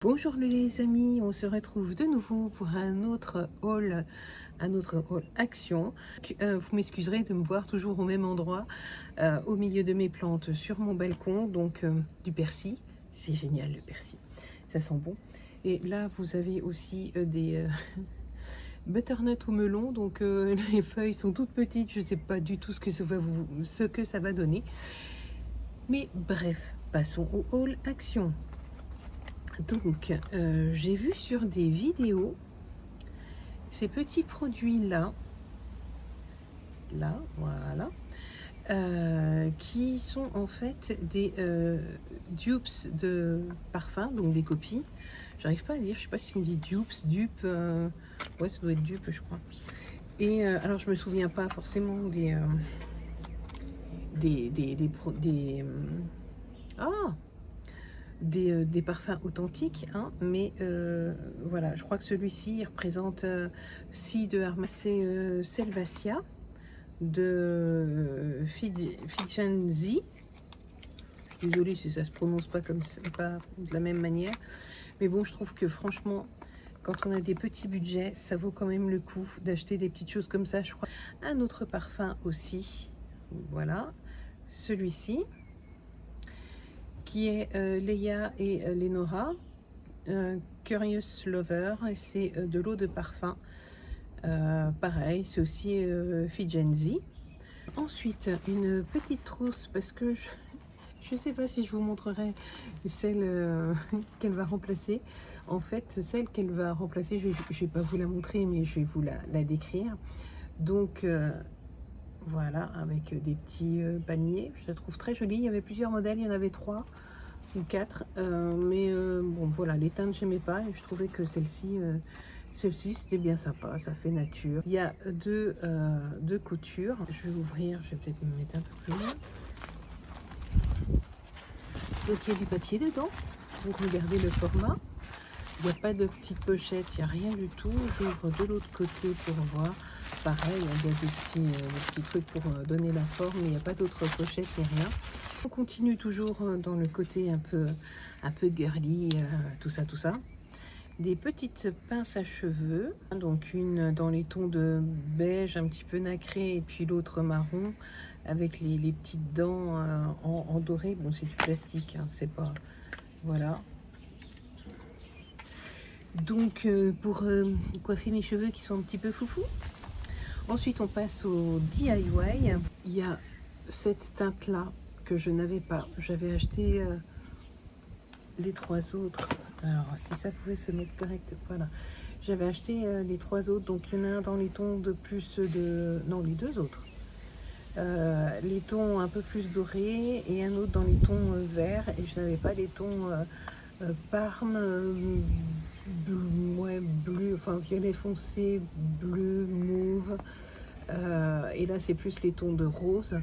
Bonjour les amis, on se retrouve de nouveau pour un autre haul action. Vous m'excuserez de me voir toujours au même endroit, au milieu de mes plantes sur mon balcon, donc du persil. C'est génial le persil, ça sent bon. Et là vous avez aussi des butternut ou melon, donc les feuilles sont toutes petites, je ne sais pas du tout ce que ça va donner. Mais bref, passons au haul action. Donc, j'ai vu sur des vidéos ces petits produits-là, voilà, qui sont en fait des dupes de parfum, donc des copies. J'arrive pas à dire, je sais pas si on dit dupe, ouais, ça doit être dupe, je crois. Et alors, je me souviens pas forcément des parfums authentiques, hein, mais voilà, je crois que celui-ci représente si de Hermès, c'est Selvacia de Figenzi. Je suis désolée si ça se prononce pas comme ça, pas de la même manière, mais bon, je trouve que franchement, quand on a des petits budgets, ça vaut quand même le coup d'acheter des petites choses comme ça. Je crois un autre parfum aussi, voilà, celui-ci qui est Leia et Lenora, Curious Lover, et c'est de l'eau de parfum. Pareil, c'est aussi Figenzi. Ensuite, une petite trousse, parce que je sais pas si je vous montrerai celle qu'elle va remplacer. En fait, celle qu'elle va remplacer, je vais pas vous la montrer, mais je vais vous la décrire. Donc, voilà, avec des petits palmiers. Je la trouve très jolie. Il y avait plusieurs modèles, il y en avait 3 ou 4. Mais bon, voilà, les teintes, j'aimais pas. Et je trouvais que celle-ci, c'était bien sympa. Ça fait nature. Il y a deux coutures. Je vais ouvrir, je vais peut-être me mettre un peu plus loin. Donc, il y a du papier dedans. Vous regardez le format. Il n'y a pas de petite pochette, il n'y a rien du tout. J'ouvre de l'autre côté pour voir. Pareil, il y a des petits trucs pour donner la forme, mais il n'y a pas d'autre pochette ni rien. On continue toujours dans le côté un peu girly, tout ça. Des petites pinces à cheveux, donc une dans les tons de beige un petit peu nacré et puis l'autre marron avec les petites dents en doré. Bon, c'est du plastique, hein, c'est pas... Voilà. Donc pour coiffer mes cheveux qui sont un petit peu foufou. Ensuite on passe au DIY. Il y a cette teinte là que je n'avais pas. J'avais acheté les 3 autres. Alors si ça pouvait se mettre correct, voilà. J'avais acheté les 3 autres, donc il y en a un dans les tons de plus de... Non, les 2 autres. Les tons un peu plus dorés et un autre dans les tons verts, et je n'avais pas les tons parme, bleu, ouais, bleu, enfin violet foncé, bleu, mauve, et là c'est plus les tons de rose.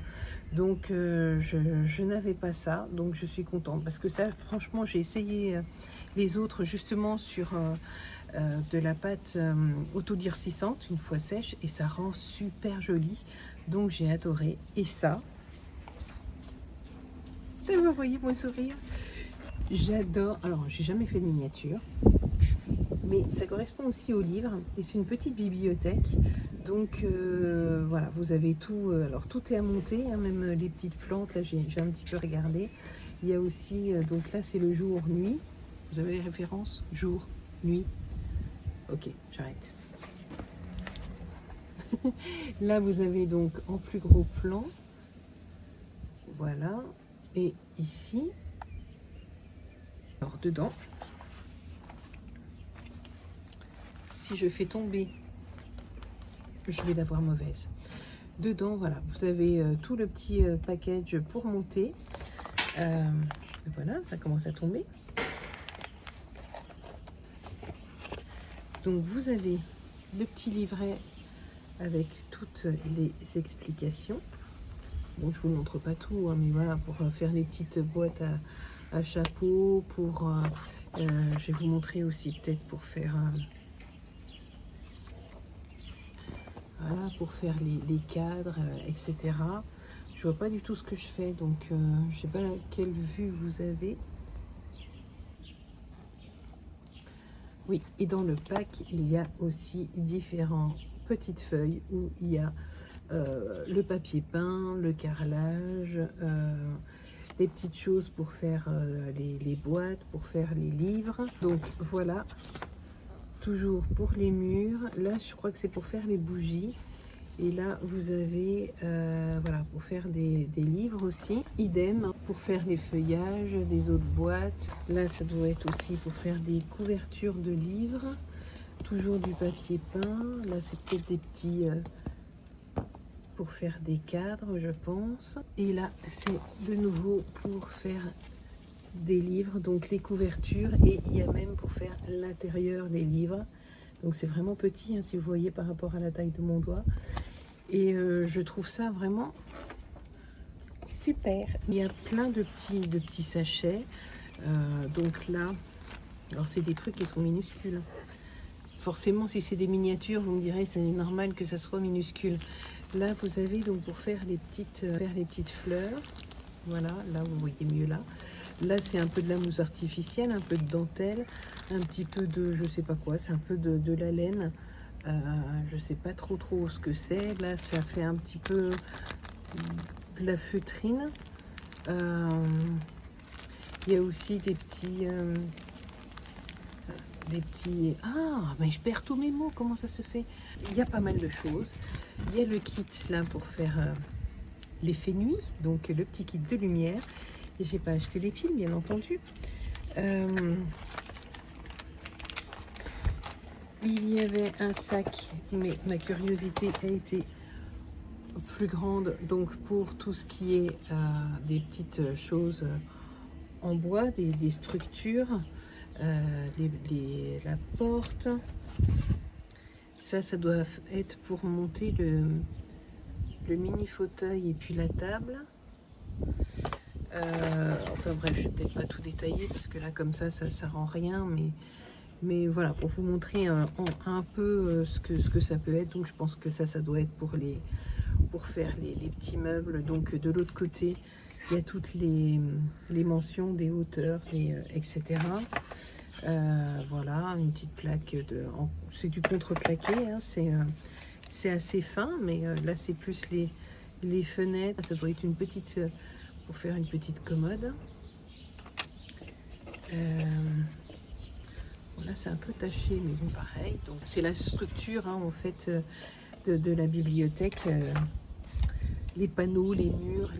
Donc je n'avais pas ça, donc je suis contente parce que ça, franchement, j'ai essayé les autres justement sur de la pâte autodurcissante une fois sèche, et ça rend super joli, donc j'ai adoré. Et ça, vous voyez mon sourire, j'adore. Alors j'ai jamais fait de miniature, mais ça correspond aussi au livre, et c'est une petite bibliothèque. Donc voilà, vous avez tout. Alors tout est à monter, hein, même les petites plantes, là j'ai un petit peu regardé. Il y a aussi, donc là c'est le jour-nuit. Vous avez les références? Jour, nuit. Ok, j'arrête. Là vous avez donc en plus gros plan. Voilà. Et ici, alors dedans, si je fais tomber, je vais l'avoir mauvaise. Dedans, voilà, vous avez tout le petit package pour monter. Voilà, ça commence à tomber. Donc vous avez le petit livret avec toutes les explications. Bon, je vous montre pas tout, hein, mais voilà, pour faire les petites boîtes à chapeau, pour je vais vous montrer aussi peut-être pour faire voilà, pour faire les cadres, etc. Je vois pas du tout ce que je fais, donc je sais pas quelle vue vous avez. Oui, et dans le pack, il y a aussi différentes petites feuilles où il y a le papier peint, le carrelage, les petites choses pour faire les boîtes, pour faire les livres. Donc voilà, toujours pour les murs. Là, je crois que c'est pour faire les bougies. Et là, vous avez, voilà, pour faire des livres aussi. Idem, pour faire les feuillages des autres boîtes. Là, ça doit être aussi pour faire des couvertures de livres. Toujours du papier peint. Là, c'est peut-être des petits... pour faire des cadres, je pense. Et là, c'est de nouveau pour faire des livres, donc les couvertures. Et il y a même pour faire l'intérieur des livres. Donc c'est vraiment petit, hein, si vous voyez par rapport à la taille de mon doigt. Et je trouve ça vraiment super. Il y a plein de petits sachets. Donc là, alors c'est des trucs qui sont minuscules. Forcément, si c'est des miniatures, vous me direz, c'est normal que ça soit minuscule. Là, vous avez donc pour faire les petites fleurs. Voilà, là, vous voyez mieux là. Là, c'est un peu de la mousse artificielle, un peu de dentelle, un petit peu de, je sais pas quoi, c'est un peu de la laine. Je sais pas trop ce que c'est. Là, ça fait un petit peu de la feutrine. Il y a aussi des petits... Ah, mais je perds tous mes mots, comment ça se fait? Il y a pas mal de choses. Il y a le kit là pour faire l'effet nuit, donc le petit kit de lumière. Et j'ai pas acheté les piles, bien entendu. Il y avait un sac, mais ma curiosité a été plus grande, donc pour tout ce qui est des petites choses en bois, des structures. La porte, ça doit être pour monter le mini fauteuil et puis la table. Enfin bref, je vais peut-être pas tout détailler parce que là comme ça rend rien, mais voilà, pour vous montrer un peu ce que ça peut être. Donc je pense que ça doit être pour faire les petits meubles. Donc de l'autre côté, il y a toutes les mentions des hauteurs, etc. Voilà, une petite plaque c'est du contreplaqué, hein, c'est assez fin, mais là c'est plus les fenêtres. Ça doit être une petite pour faire une petite commode. Voilà, c'est un peu taché, mais bon, pareil. Donc c'est la structure, hein, en fait, de la bibliothèque. Les panneaux, les murs,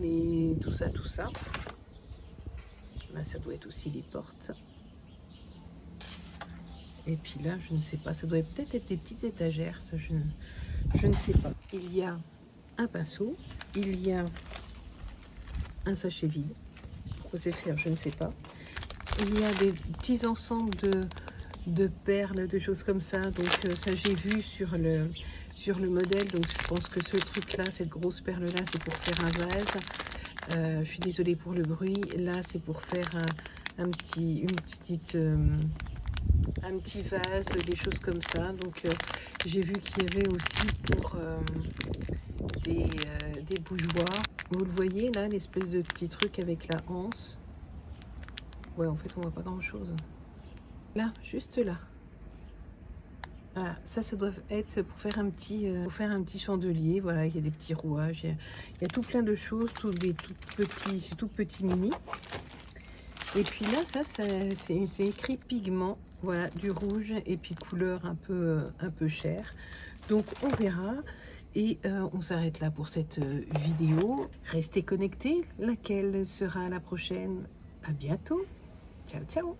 tout ça. Là, ça doit être aussi les portes. Et puis là, je ne sais pas, ça doit peut-être être des petites étagères, ça, je ne sais pas. Il y a un pinceau, il y a un sachet vide. Pourquoi c'est faire, je ne sais pas. Il y a des petits ensembles de perles, de choses comme ça. Donc ça, j'ai vu sur le modèle. Donc je pense que ce truc-là, cette grosse perle-là, c'est pour faire un vase. Je suis désolée pour le bruit. Là, c'est pour faire un petit vase, des choses comme ça. Donc j'ai vu qu'il y avait aussi pour des bougeoirs. Vous le voyez là, l'espèce de petit truc avec la anse. Ouais, en fait on voit pas grand chose. Là, juste là. Voilà, ça doit être pour faire un petit chandelier. Voilà, il y a des petits rouages, il y a tout plein de choses, c'est tout petit mini. Et puis là, c'est écrit pigment, voilà, du rouge et puis couleur un peu chère. Donc on verra et on s'arrête là pour cette vidéo. Restez connectés, laquelle sera la prochaine? À bientôt. Ciao, ciao.